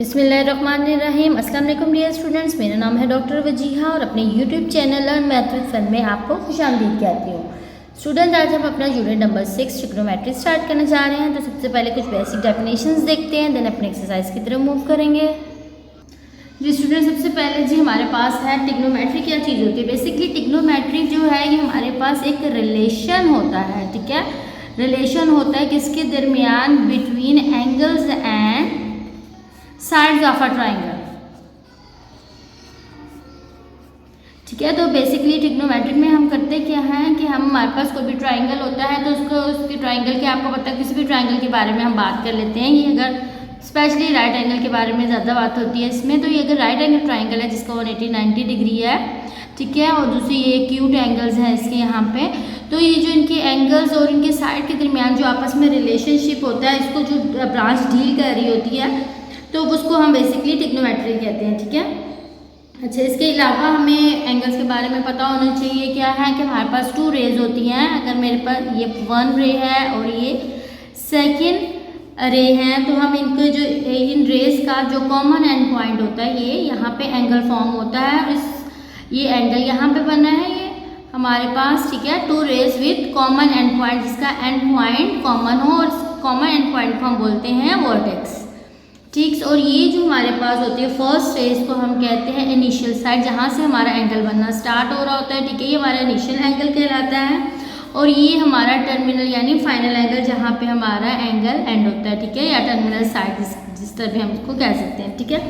बिस्मिल्लाहिर्रहमानिर्रहीम। अस्सलाम वालेकुम डियर स्टूडेंट्स, मेरा नाम है डॉक्टर वजीहा और अपने YouTube channel learn math with fun में आपको खुशामदीद कहती हूँ। स्टूडेंट, आज हम अपना यूनिट नंबर 6 ट्रिग्नोमेट्री स्टार्ट करने जा रहे हैं। तो सबसे पहले कुछ बेसिक डेफिनेशंस देखते हैं, देन अपने एक्सरसाइज की तरफ मूव करेंगे। जी स्टूडेंट, सबसे पहले जी हमारे पास है ट्रिग्नोमेट्री क्या चीज़ होती है। बेसिकली ट्रिग्नोमेट्री जो है ये हमारे पास एक रिलेशन होता है, ठीक है। रिलेशन होता है किसके दरमियान, between angles and sides of a triangle, ठीक है। तो बेसिकली ट्रिग्नोमेट्रिक में हम करते क्या हैं कि हमारे पास कोई भी ट्राइंगल होता है तो उसके ट्राइंगल के, आपको पता है किसी भी ट्राइंगल के बारे में हम बात कर लेते हैं। ये अगर स्पेशली राइट एंगल के बारे में ज़्यादा बात होती है इसमें, तो ये अगर राइट एंगल ट्राइंगल है जिसका 180-90 डिग्री है, ठीक है, और दूसरी ये एक्यूट एंगल्स हैं इसके यहाँ पे, तो ये जो इनके एंगल्स और इनके साइड के दरमियान जो आपस में रिलेशनशिप होता है, इसको जो ब्रांच डील कर रही होती है तो उसको हम बेसिकली ट्रिग्नोमेट्री कहते हैं, ठीक है। अच्छा, इसके अलावा हमें एंगल्स के बारे में पता होना चाहिए क्या है कि हमारे पास 2 रेज होती हैं। अगर मेरे पास ये 1 रे है और ये सेकंड रे है, तो हम इनको जो इन रेज का जो कॉमन एंड पॉइंट होता है ये यहाँ पे एंगल फॉर्म होता है और ये एंगल यहाँ पे बना है ये हमारे पास, ठीक है। 2 rays with common end point, जिसका एंड पॉइंट कॉमन हो, और कॉमन एंड पॉइंट को हम बोलते हैं वर्टेक्स, ठीक। और ये जो हमारे पास होती है फर्स्ट है, इसको हम कहते हैं इनिशियल साइड, जहाँ से हमारा एंगल बनना स्टार्ट हो रहा होता है, ठीक है। ये हमारा इनिशियल एंगल कहलाता है और ये हमारा टर्मिनल यानी फाइनल एंगल, जहाँ पे हमारा एंगल एंड होता है, ठीक है, या टर्मिनल साइड जिस तरह भी हम इसको कह सकते हैं, ठीक है।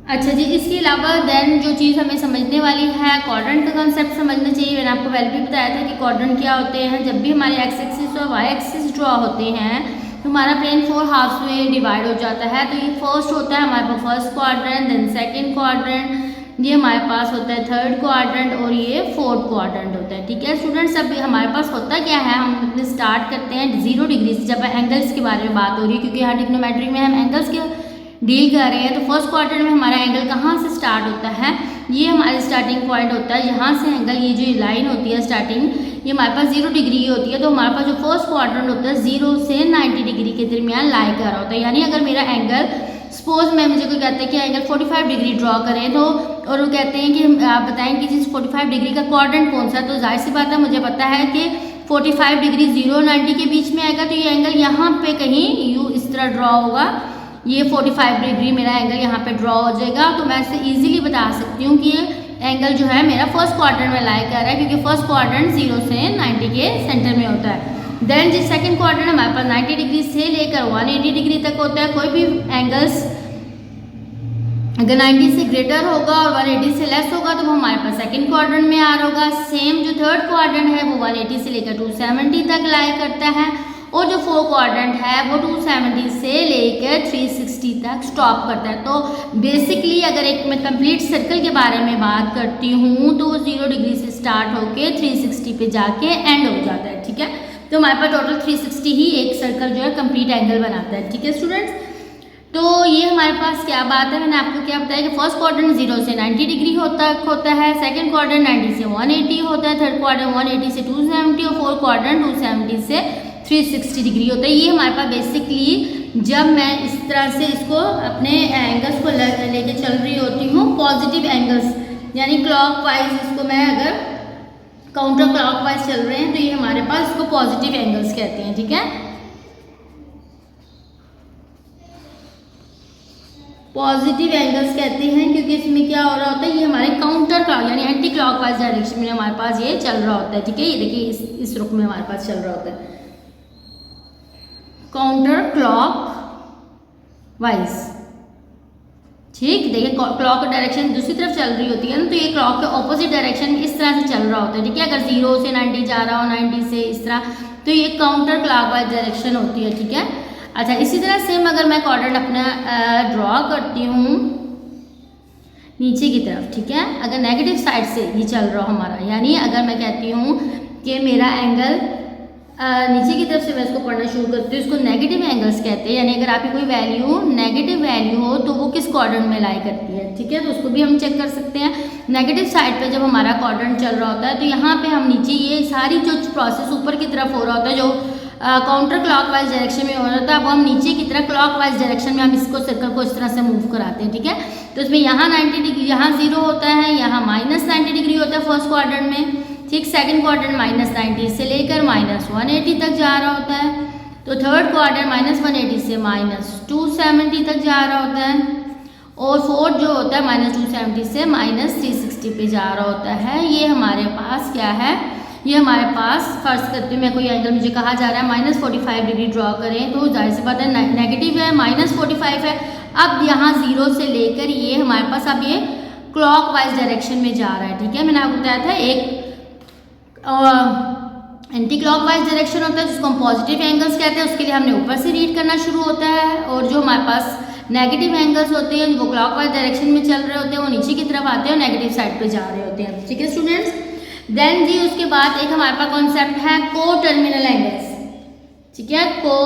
अच्छा जी, इसके अलावा देन जो चीज़ हमें समझने वाली है, क्वाड्रेंट का कंसेप्ट समझना चाहिए। मैंने आपको पहले भी बताया था कि क्वाड्रेंट क्या होते हैं। जब भी हमारे एक्स एक्सिस और वाई एक्सिस ड्रॉ होते हैं तो हमारा प्लेन 4 हाफ्स में डिवाइड हो जाता है। तो ये फर्स्ट होता है हमारे पास first quadrant, then second quadrant, ये हमारे पास होता है थर्ड क्वाड्रेंट और ये फोर्थ क्वाड्रेंट होता है, ठीक है। स्टूडेंट्स, अब हमारे पास होता क्या है, हम अपने स्टार्ट करते हैं 0 डिग्री से, जब एंगल्स के बारे में बात हो रही है, क्योंकि यहाँ ट्रिग्नोमेट्री में हम एंगल्स के डील कर रहे हैं। तो फर्स्ट क्वाड्रेंट में हमारा एंगल कहाँ से स्टार्ट होता है, ये हमारा स्टार्टिंग पॉइंट होता है। यहाँ से एंगल, ये जो लाइन होती है स्टार्टिंग, ये हमारे पास 0 डिग्री होती है। तो हमारे पास जो फर्स्ट क्वाड्रेंट होता है 0 से 90 डिग्री के दरमियान लाई कर रहा होता है। यानी अगर मेरा एंगल, सपोज में मुझे कोई कहता है कि एंगल 45 डिग्री ड्रॉ करें, तो और वो कहते हैं कि आप बताएं कि जिस 45 डिग्री का क्वाड्रेंट कौन सा है, तो जाहिर सी बात है मुझे पता है कि 45 डिग्री 0 और 90 के बीच में आएगा। तो ये एंगल यहाँ पे कहीं यू इस तरह ड्रॉ होगा, ये 45 डिग्री मेरा एंगल यहाँ पे ड्रॉ हो जाएगा। तो मैं इसे इजीली बता सकती हूँ कि ये एंगल जो है मेरा फर्स्ट क्वाड्रेंट में लाई कर रहा है, क्योंकि फर्स्ट क्वाड्रेंट 0 से 90 के सेंटर में होता है। देन जिस सेकंड क्वाड्रेंट हमारे पास 90 डिग्री से लेकर 180 डिग्री तक होता है। कोई भी एंगल्स अगर 90 से ग्रेटर होगा और 180 से लेस होगा तो वो हमारे पास सेकंड क्वाड्रेंट में आ रहा होगा। सेम जो थर्ड क्वाड्रेंट है वो 180 से लेकर 270 तक लाई करता है, और जो फोर्थ क्वाड्रेंट है वो 270 से लेकर 360 तक स्टॉप करता है। तो बेसिकली अगर एक मैं कंप्लीट सर्कल के बारे में बात करती हूँ तो 0 डिग्री से स्टार्ट होके 360 पे जाके एंड हो जाता है, ठीक है। तो हमारे पास टोटल 360 ही एक सर्कल जो है कंप्लीट एंगल बनाता है, ठीक है स्टूडेंट्स। तो ये हमारे पास क्या बात है, मैंने आपको क्या बताया कि फर्स्ट क्वाड्रेंट 0 से 90 डिग्री होता है, सेकंड क्वाड्रेंट 90 से 180 होता है, थर्ड क्वाड्रेंट 180 से 270 और फोर्थ क्वाड्रेंट 270 से 360 डिग्री होता है। ये हमारे पास बेसिकली जब मैं इस तरह से इसको अपने एंगल्स को लेके चल रही होती हूँ, पॉजिटिव एंगल्स यानी क्लॉकवाइज, इसको मैं अगर काउंटर क्लॉकवाइज चल रहे हैं तो ये हमारे पास इसको पॉजिटिव एंगल्स कहते हैं, ठीक है। पॉजिटिव एंगल्स कहते हैं क्योंकि इसमें क्या हो रहा होता है, ये हमारे काउंटर क्लॉक यानी एंटी क्लॉकवाइज डायरेक्शन में हमारे पास ये चल रहा होता है, ठीक है। ये देखिए इस रुख में हमारे पास चल रहा होता है काउंटर क्लॉक वाइज, ठीक। देखिए क्लॉक डायरेक्शन दूसरी तरफ चल रही होती है ना, तो ये क्लॉक के ऑपोजिट डायरेक्शन इस तरह से चल रहा होता है, ठीक है। अगर 0 से 90 जा रहा हो, 90 से इस तरह, तो ये काउंटर क्लॉक वाइज डायरेक्शन होती है, ठीक है। अच्छा, इसी तरह सेम अगर मैं क्वाड्रेंट अपना ड्रॉ करती हूँ नीचे की तरफ, ठीक है, अगर नेगेटिव साइड से ये चल रहा हमारा, यानी अगर मैं कहती हूँ कि मेरा एंगल नीचे की तरफ से मैं इसको पढ़ना शुरू करती हूँ, इसको नेगेटिव एंगल्स कहते हैं। यानी अगर आपकी कोई वैल्यू नेगेटिव वैल्यू हो तो वो किस क्वाड्रेंट में लाई करती है, ठीक है। तो उसको भी हम चेक कर सकते हैं। नेगेटिव साइड पे जब हमारा क्वाड्रेंट चल रहा होता है तो यहाँ पे हम नीचे ये सारी जो प्रोसेस ऊपर की तरफ हो रहा होता है, जो काउंटर क्लॉकवाइज डायरेक्शन में हो रहा था, अब हम नीचे की तरफ क्लॉकवाइज डायरेक्शन में हम इसको सर्कल को इस तरह से मूव कराते हैं। ठीक है, तो इसमें यहाँ 90 डिग्री, यहाँ 0 होता है, यहाँ -90 डिग्री होता है फर्स्ट क्वाड्रेंट में। ठीक, सेकंड क्वाड्रेंट -90 से लेकर -180 तक जा रहा होता है। तो थर्ड क्वाड्रेंट -180 से -270 तक जा रहा होता है, और फोर्थ जो होता है -270 से -360 पे जा रहा होता है। ये हमारे पास क्या है, ये हमारे पास फर्ज करते हुए कोई एंगल मुझे कहा जा रहा है -45 डिग्री ड्रॉ करें, तो जाहिर सी बात है नेगेटिव है, -45 है। अब यहाँ 0 से लेकर ये हमारे पास अब ये क्लॉकवाइज डायरेक्शन में जा रहा है। ठीक है, मैंने आपको बताया था एक एंटी क्लॉकवाइज डायरेक्शन होता है जिसको हम पॉजिटिव एंगल्स कहते हैं, उसके लिए हमने ऊपर से रीड करना शुरू होता है, और जो हमारे पास नेगेटिव एंगल्स होते हैं वो क्लॉकवाइज डायरेक्शन में चल रहे होते हैं, वो नीचे की तरफ आते हैं और नेगेटिव साइड पे जा रहे होते हैं। ठीक है स्टूडेंट्स, देन जी उसके बाद एक हमारे पास कॉन्सेप्ट है को टर्मिनल एंगल्स। ठीक है, को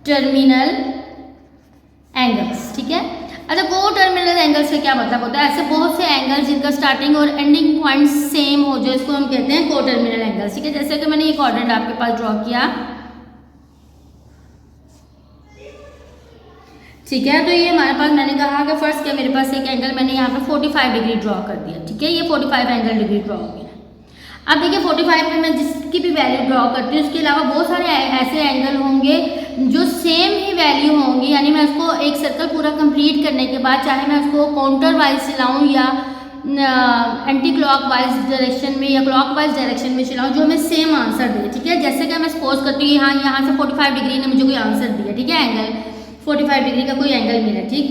टर्मिनल एंगल्स। ठीक है, अच्छा को टर्मिनल एंगल्स का क्या मतलब होता है, ऐसे बहुत से एंगल्स जिनका स्टार्टिंग और एंडिंग पॉइंट सेम हो जो इसको हम कहते हैं को टर्मिनल एंगल्स। ठीक है, जैसे कि मैंने ये क्वाड्रेंट आपके पास ड्रॉ किया। ठीक है, तो ये हमारे पास मैंने कहा कि फर्स्ट क्या मेरे पास एक एंगल मैंने यहाँ पे 45 डिग्री ड्रॉ कर दिया। ठीक है, ये 45 एंगल डिग्री ड्रॉ हो गया। अब देखिए 45 पे मैं जिसकी भी वैल्यू ड्रॉ करती हूँ उसके अलावा बहुत सारे ऐसे एंगल होंगे जो सेम ही वैल्यू होंगी, यानी मैं उसको एक सर्कल पूरा कंप्लीट करने के बाद चाहे मैं उसको काउंटर वाइज चलाऊँ या एंटी क्लॉकवाइज डायरेक्शन में या क्लॉकवाइज डायरेक्शन में चलाऊँ, जो हमें सेम आंसर दे। ठीक है, जैसे कि मैं सपोज करती हूँ यहाँ से 45 डिग्री ने मुझे कोई आंसर दिया। ठीक है, एंगल 45 डिग्री का कोई एंगल मिला। ठीक,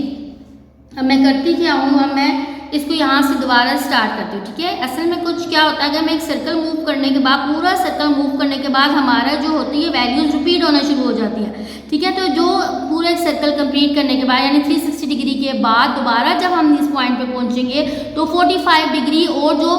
अब मैं करती क्या हूँ, अब मैं इसको यहाँ से दोबारा स्टार्ट करती हूँ। ठीक है, असल में कुछ क्या होता है कि मैं एक सर्कल मूव करने के बाद, पूरा सर्कल मूव करने के बाद हमारा जो होती है वैल्यूज रिपीट होना शुरू हो जाती है। ठीक है, तो जो पूरा एक सर्कल कंप्लीट करने के बाद यानी 360 डिग्री के बाद दोबारा जब हम इस पॉइंट पे पहुँचेंगे तो 45 डिग्री और जो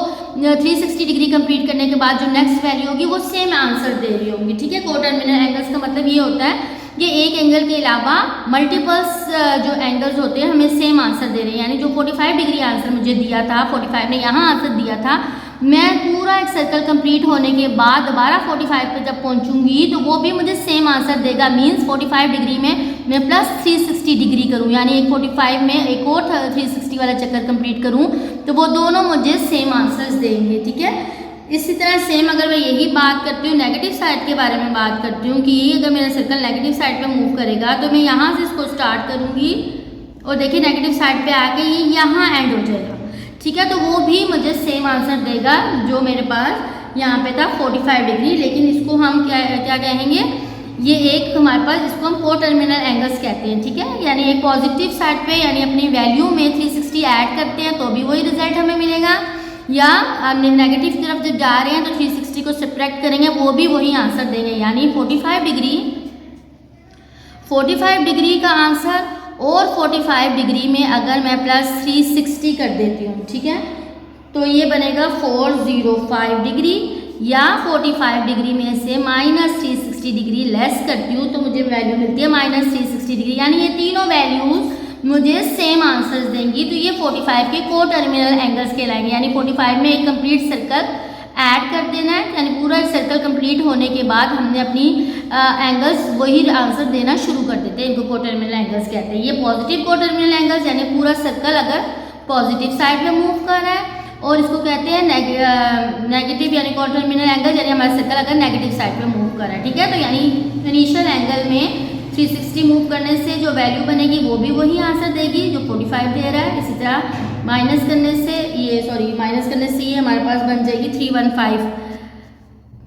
360 डिग्री कंप्लीट करने के बाद जो नेक्स्ट वैल्यू होगी वो सेम आंसर दे रही होंगी। ठीक है, को टर्मिनल एंगल्स का मतलब ये होता है ये एक एंगल के अलावा मल्टीपल्स जो एंगल्स होते हैं हमें सेम आंसर दे रहे हैं, यानी जो 45 डिग्री आंसर मुझे दिया था, 45 ने यहाँ आंसर दिया था, मैं पूरा एक सर्कल कंप्लीट होने के बाद दोबारा 45 पे जब पहुँचूंगी तो वो भी मुझे सेम आंसर देगा। मीन्स 45 डिग्री में मैं प्लस 360 डिग्री करूँ, यानी एक 45 में एक और 360 वाला चक्कर कंप्लीट करूँ तो वो दोनों मुझे सेम आंसर्स देंगे। ठीक है, इसी तरह सेम अगर मैं यही बात करती हूँ नेगेटिव साइड के बारे में बात करती हूँ कि अगर मेरा सर्कल नेगेटिव साइड पे मूव करेगा तो मैं यहाँ से इसको स्टार्ट करूँगी और देखिए नेगेटिव साइड पे आके ये यहाँ एंड हो जाएगा। ठीक है, तो वो भी मुझे सेम आंसर देगा जो मेरे पास यहाँ पे था 45 डिग्री, लेकिन इसको हम क्या कहेंगे, ये एक हमारे पास इसको हम को टर्मिनल एंगल्स कहते हैं। ठीक है, यानी एक पॉजिटिव साइड पे यानी अपनी वैल्यू में 360 ऐड करते हैं तो भी वही रिजल्ट हमें मिलेगा, या नेगेटिव की तरफ जब जा रहे हैं तो 360 को सब्ट्रैक्ट करेंगे वो भी वही आंसर देंगे। यानी 45 डिग्री का आंसर और 45 डिग्री में अगर मैं प्लस 360 कर देती हूँ, ठीक है, तो ये बनेगा 405 डिग्री, या 45 डिग्री में से -360 डिग्री लेस करती हूँ तो मुझे वैल्यू मिलती है -360 डिग्री, यानी ये तीनों वैल्यूज मुझे सेम आंसर्स देंगी। तो ये 45 के को टर्मिनल एंगल्स कहलाएंगे, यानी 45 में एक कंप्लीट सर्कल ऐड कर देना है, यानी पूरा सर्कल कंप्लीट होने के बाद हमने अपनी एंगल्स वही आंसर देना शुरू कर देते हैं, इनको को टर्मिनल एंगल्स कहते हैं। ये पॉजिटिव को टर्मिनल एंगल्स यानी पूरा सर्कल अगर पॉजिटिव साइड में मूव कर रहा है, और इसको कहते हैं नेगेटिव यानी को टर्मिनल एंगल यानी हमारा सर्कल अगर नेगेटिव साइड पे मूव कर रहा है। ठीक है, तो यानी इनिशियल एंगल में 360 मूव करने से जो वैल्यू बनेगी वो भी वही आंसर देगी जो 45 दे रहा है। इसी तरह माइनस करने से ये हमारे पास बन जाएगी 315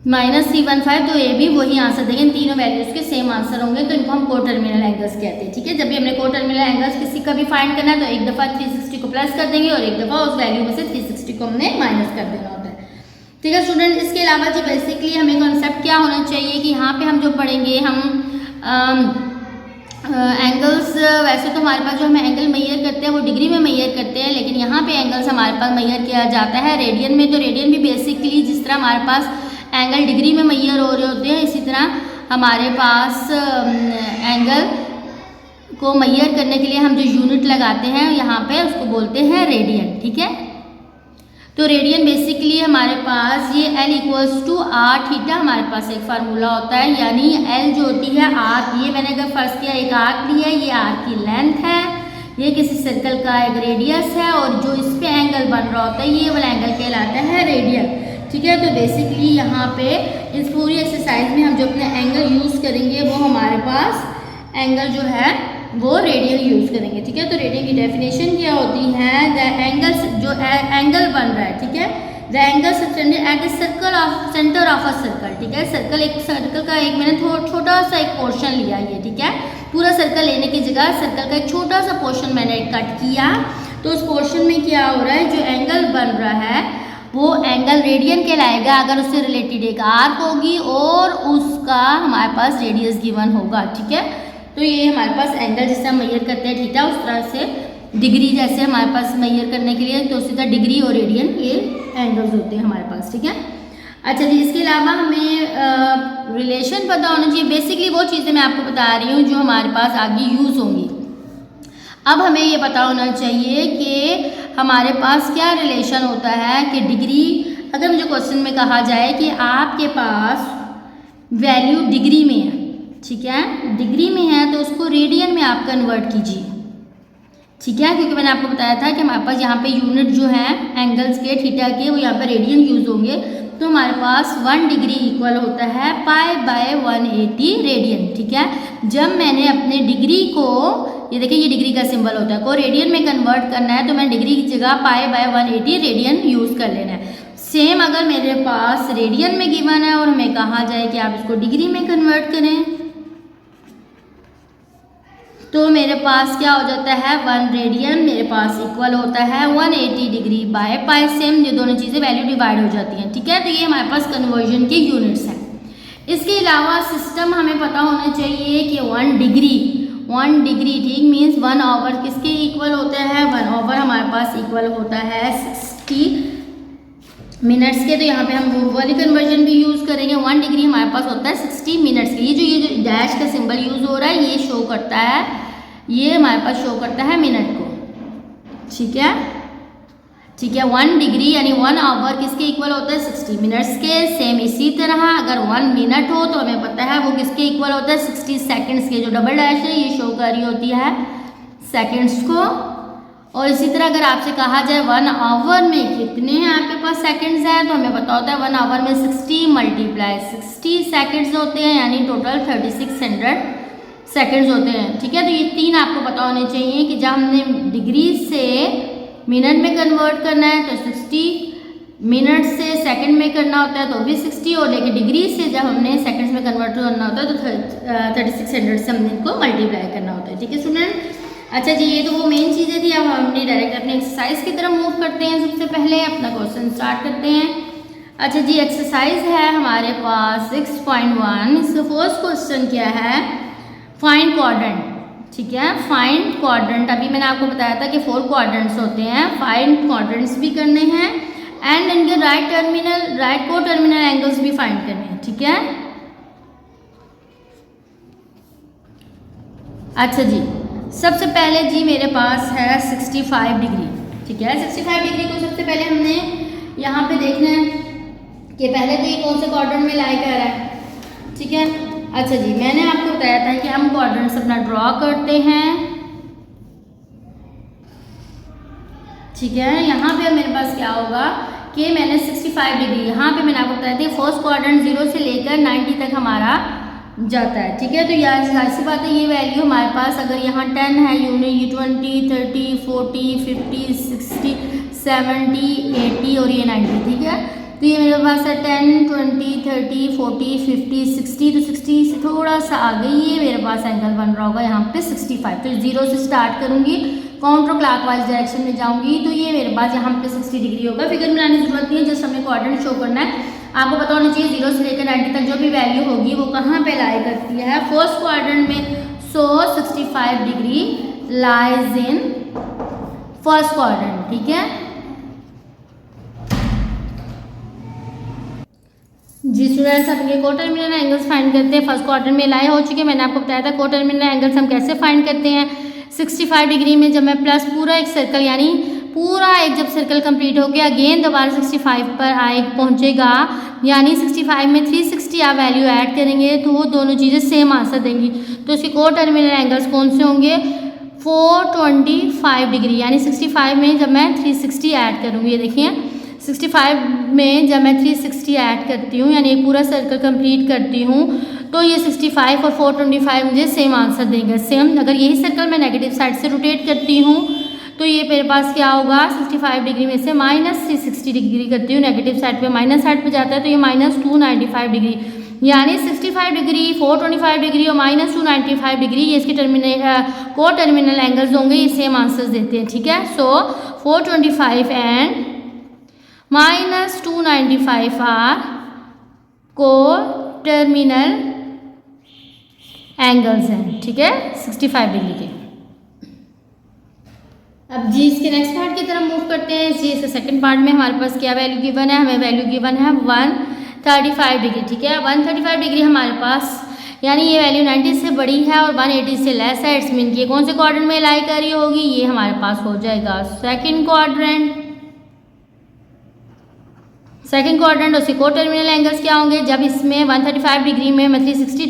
-315, तो ये भी वही आंसर देंगे। इन तीनों वैल्यूज के सेम आंसर होंगे तो इनको हम को टर्मिनल एंगल्स कहते हैं। ठीक है, जब भी हमने को टर्मिनल एंगल्स किसी का भी फाइंड करना है तो एक दफ़ा 360 को प्लस कर देंगे और एक दफ़ा उस वैल्यू में से 360 को हमने माइनस कर देना होता है। ठीक है स्टूडेंट, इसके अलावा जो बेसिकली हमें कॉन्सेप्ट क्या होना चाहिए कि यहाँ पे हम जो पढ़ेंगे हम एंगल्स, वैसे तो हमारे पास जो हम एंगल मैयर करते हैं वो डिग्री में मैयर करते हैं, लेकिन यहाँ पे एंगल्स हमारे पास मैयर किया जाता है रेडियन में। तो रेडियन भी बेसिकली जिस तरह हमारे पास एंगल डिग्री में मैयर हो रहे होते हैं, इसी तरह हमारे पास एंगल को मैयर करने के लिए हम जो यूनिट लगाते हैं यहाँ पे उसको बोलते हैं रेडियन। ठीक है, तो रेडियन बेसिकली हमारे पास ये L equals to r theta हमारे पास एक फार्मूला होता है, यानी L जो होती है आर्क, ये मैंने अगर फर्स्ट किया एक आर्क लिया, ये आर्क की लेंथ है, ये किसी सर्कल का एक रेडियस है, और जो इस पे एंगल बन रहा होता है ये वाला एंगल कहलाता है रेडियन। ठीक है, तो बेसिकली यहाँ पे इस पूरी एक्सरसाइज में हम जो अपने एंगल यूज़ करेंगे वो हमारे पास एंगल जो है वो रेडियन यूज़ करेंगे। ठीक है, तो रेडियन की डेफिनेशन क्या होती है, द एंगल जो एंगल बन रहा है, ठीक है, the angle subtended at the circle of centre of a circle. ठीक है, सर्कल का एक मैंने छोटा सा एक पोर्शन लिया ये, ठीक है, पूरा सर्कल लेने की जगह सर्कल का एक छोटा सा पोर्शन मैंने कट किया, तो उस पोर्शन में क्या हो रहा है, जो एंगल बन रहा है वो एंगल रेडियन कहलाएगा अगर उससे रिलेटेड एक आर्क होगी और उसका हमारे पास रेडियस गिवन होगा। ठीक है, तो ये हमारे पास एंगल जिससे हम मेजर करते हैं थीटा, उस तरह से डिग्री जैसे हमारे पास मेजर करने के लिए, तो सीधा डिग्री और रेडियन ये एंगल्स होते हैं हमारे पास। ठीक है, अच्छा जी, इसके अलावा हमें रिलेशन पता होना चाहिए। बेसिकली वो चीज़ें मैं आपको बता रही हूँ जो हमारे पास आगे यूज़ होंगी। अब हमें ये पता होना चाहिए कि हमारे पास क्या रिलेशन होता है कि डिग्री, अगर मुझे क्वेश्चन में कहा जाए कि आपके पास वैल्यू डिग्री में है, ठीक है, डिग्री में है, तो उसको रेडियन में आप कन्वर्ट कीजिए। ठीक है, क्योंकि मैंने आपको बताया था कि हमारे पास यहाँ पे यूनिट जो है एंगल्स के थीटा के वो यहाँ पे रेडियन यूज़ होंगे, तो हमारे पास 1 डिग्री इक्वल होता है π/180 रेडियन। ठीक है, जब मैंने अपने डिग्री को, ये देखिए ये डिग्री का सिंबल होता है, को रेडियन में कन्वर्ट करना है तो मैंने डिग्री की जगह π/180 रेडियन यूज़ कर लेना है। सेम अगर मेरे पास रेडियन में गिवन है और हमें कहा जाए कि आप इसको डिग्री में कन्वर्ट करें, तो मेरे पास क्या हो जाता है, 1 रेडियन मेरे पास इक्वल होता है 180 डिग्री बाय पाई। सेम ये दोनों चीज़ें वैल्यू डिवाइड हो जाती हैं। ठीक है, तो ये हमारे पास कन्वर्जन के यूनिट्स हैं। इसके अलावा सिस्टम हमें पता होना चाहिए कि 1 डिग्री ठीक मीन्स 1 ओवर किसके इक्वल होता है, 1 ओवर हमारे पास इक्वल होता है 60 मिनट्स के। तो यहाँ पे हम वो वाली कन्वर्जन भी यूज़ करेंगे। 1 डिग्री हमारे पास होता है 60 मिनट्स के। ये जो डैश का सिंबल यूज़ हो रहा है ये शो करता है, ये हमारे पास शो करता है मिनट को। ठीक है, 1 डिग्री यानी 1 आवर किसके इक्वल होता है, 60 मिनट्स के। सेम इसी तरह अगर 1 मिनट हो तो हमें पता है वो किसके इक्वल होता है, 60 सेकेंड्स के। जो डबल डैश है ये शो कर रही होती है सेकेंड्स को। और इसी तरह अगर आपसे कहा जाए 1 आवर में कितने हैं आपके पास सेकंड्स हैं, तो हमें पता होता है 1 आवर में 60 मल्टीप्लाई 60 सेकंड्स होते हैं, यानी टोटल 3600 सेकंड्स होते हैं। ठीक है, तो ये 3 आपको पता होने चाहिए कि जब हमने डिग्री से मिनट में कन्वर्ट करना है तो 60, मिनट से सेकंड में करना होता है तो भी 60, और लेकिन डिग्री से जब हमने सेकंड्स में कन्वर्ट करना होता है तो 3600 से हमने इनको मल्टीप्लाई करना होता है। ठीक है स्टूडेंट, अच्छा जी, ये तो वो मेन चीज़ें थी। अब हमने डायरेक्ट अपनी एक्सरसाइज की तरफ मूव करते हैं। सबसे पहले अपना क्वेश्चन स्टार्ट करते हैं। अच्छा जी, एक्सरसाइज है हमारे पास 6.1। इसका फर्स्ट क्वेश्चन क्या है, फाइंड क्वाड्रेंट। ठीक है, फाइंड क्वाड्रेंट। अभी मैंने आपको बताया था कि 4 क्वाड्रेंट्स होते हैं, फाइंड क्वाड्रेंट्स भी करने हैं एंड इनके राइट को टर्मिनल एंगल्स भी फाइंड करने हैं। ठीक है, अच्छा जी, सबसे पहले जी मेरे पास है 65 डिग्री। ठीक है, 65 डिग्री को सबसे पहले हमने यहाँ पे देखना है कि पहले तो ये कौन से क्वाड्रेंट में लाई कर रहा है। ठीक है, अच्छा जी, मैंने आपको बताया था कि हम क्वाड्रेंट्स अपना ड्रॉ करते हैं। ठीक है, यहाँ पे मेरे पास क्या होगा कि मैंने 65 डिग्री, यहाँ पे मैंने आपको बताया था फर्स्ट क्वाड्रेंट 0 से लेकर 90 तक हमारा जाता है। ठीक है, तो यार ऐसी बात है, ये वैल्यू हमारे पास अगर यहाँ 10 है, यूनिट 20, 30, 40, 50, 60, 70, 80 और ये 90। ठीक है, तो ये मेरे पास है 10, 20, 30, 40, 50, 60। तो 60 से थोड़ा सा आगे ये मेरे पास एंगल बन रहा होगा यहाँ पे 65। तो 0 से स्टार्ट करूँगी, काउंटर क्लॉकवाइज डायरेक्शन में जाऊँगी, तो ये मेरे पास यहाँ पे 60 डिग्री होगा। फिगर बनाने की जरूरत नहीं है, जस्ट हमें क्वाड्रेंट शो करना है। आपको पता होना चाहिए 0 से लेकर 90 तक जो भी वैल्यू होगी वो कहाँ पे लाई करती है, फर्स्ट क्वाड्रेंट में। सो 65 degree lies in first quadrant. ठीक है जी स्टूडेंट्स, अब ये को टर्मिनल एंगल्स फाइंड करते हैं। फर्स्ट क्वाड्रेंट में लाई हो चुके हैं, मैंने आपको बताया था को टर्मिनल एंगल्स हम कैसे फाइंड करते हैं। 65 डिग्री में जब मैं प्लस पूरा एक सर्कल यानी पूरा एक जब सर्कल कंप्लीट हो गया अगेन दोबारा 65 पर पहुंचेगा, यानी 65 में 360 आप वैल्यू ऐड करेंगे तो वो दोनों चीज़ें सेम आंसर देंगी। तो इसके को टर्मिनल एंगल्स कौन से होंगे? 425 डिग्री, यानी 65 में जब मैं 360 ऐड करूँगी, ये देखिए 65 में जब मैं 360 ऐड करती हूँ यानी एक पूरा सर्कल कंप्लीट करती हूँ तो ये 65 और 425 मुझे सेम आंसर देंगे। सेम अगर यही सर्कल मैं नेगेटिव साइड से रोटेट करती हूँ तो ये मेरे पास क्या होगा, 65 डिग्री में से -360 डिग्री करती हूँ, नेगेटिव साइड पे माइनस साइड पे जाता है तो ये -295 डिग्री, यानी 65 डिग्री, 425 डिग्री और -295 डिग्री ये इसके को टर्मिनल एंगल्स होंगे, ये सेम आंसर्स देते हैं। ठीक है, सो 425 एंड -295 आर को टर्मिनल एंगल्स हैं। ठीक है, 65 डिग्री के। अब जी इसके नेक्स्ट पार्ट की तरफ मूव करते हैं। जी इसके सेकंड पार्ट में हमारे पास क्या वैल्यू गिवन है, हमें वैल्यू गिवन है 135 डिग्री। ठीक है, 135 डिग्री हमारे पास, यानी ये वैल्यू 90 से बड़ी है और 180 से लेस है। इट्स मीन कि कौन से क्वाड्रेंट में लाई कर रही होगी, ये हमारे पास हो जाएगा सेकंड क्वाड्रेंट। सेकंड क्वाड्रेंट उसके को टर्मिनल एंगल्स क्या होंगे, जब इसमें 135 डिग्री में मैं 360